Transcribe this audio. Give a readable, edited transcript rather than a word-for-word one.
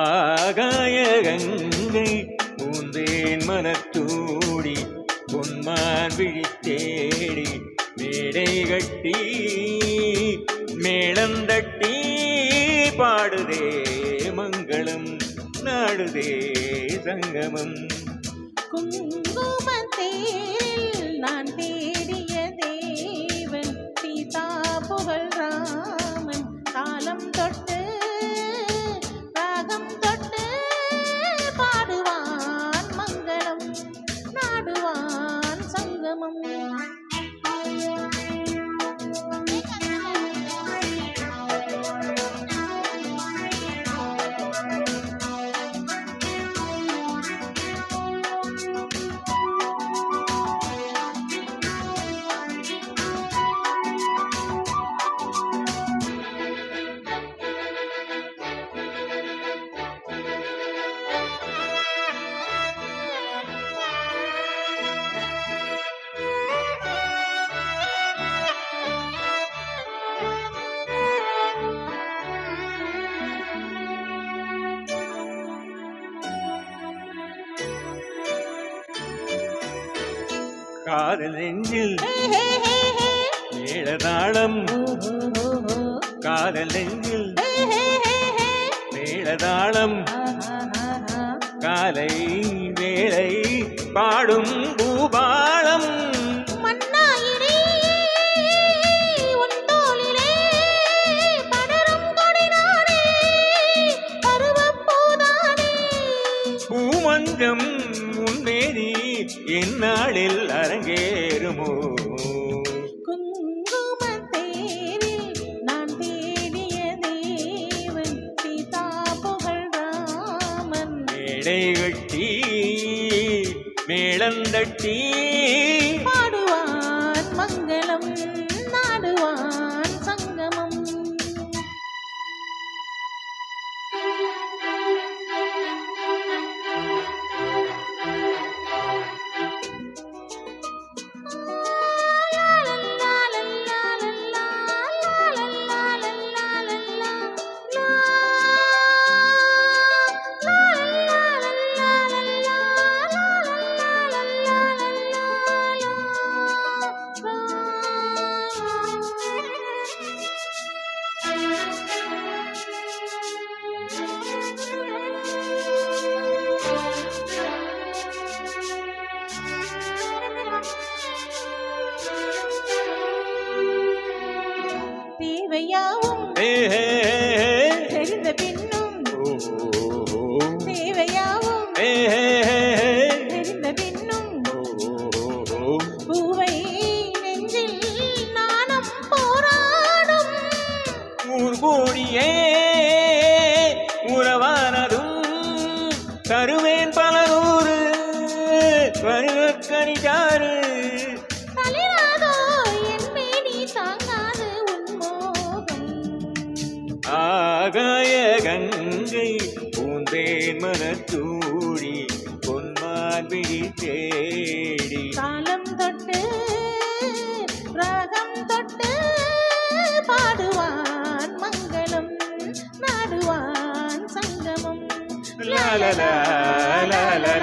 ஆகாய கங்கை பூந்தேன் மனத்தூடி பொன்மான் விழித்தேடி மேடை கட்டி மேளந்தட்டி பாடுதே மங்களம் நாடுதே சங்கமம். குங்குமத்தேரில் நான் தேடிய தேவன் சீதா புகழ் ராமன் காலம் தொட்டு ராகம் தொட்டு பாடுவான் மங்களம் நாடுவான் சங்கமம். காதல் நெஞ்சில் மேளதாளம் காதல் நெஞ்சில் மேளதாளம் காலை வேளை பாடும் பூபாலம். பூமஞ்சம் முன்னேறி இந்நாளில் அரங்கேறுமோ. குங்குமத்தேரில் நான் தேடிய தேவன் சீதா புகழ் ராமன் மேடை கட்டி மேளந்தட்டி பாடுவான் மங்களம் நாடுவான் சங்கமம். தேவையாவும் தெரிந்த பின்னும் தேவையாவும் தெரிந்த பின்னும் பூவை நெஞ்சில் நாணம் போராடும் ஊர் கோடியே உறவானதும் தருவேன் பல நூறு வருகற்கணிதாறு. ஆகாய கங்கை பூந்தேன் மனத்தூடி பொன்மான் விழி தேடி காலம் தொட்டு ராகம் தொட்டு பாடுவான் மங்களம் நாடுவான் சங்கமம். லாலலா லாலா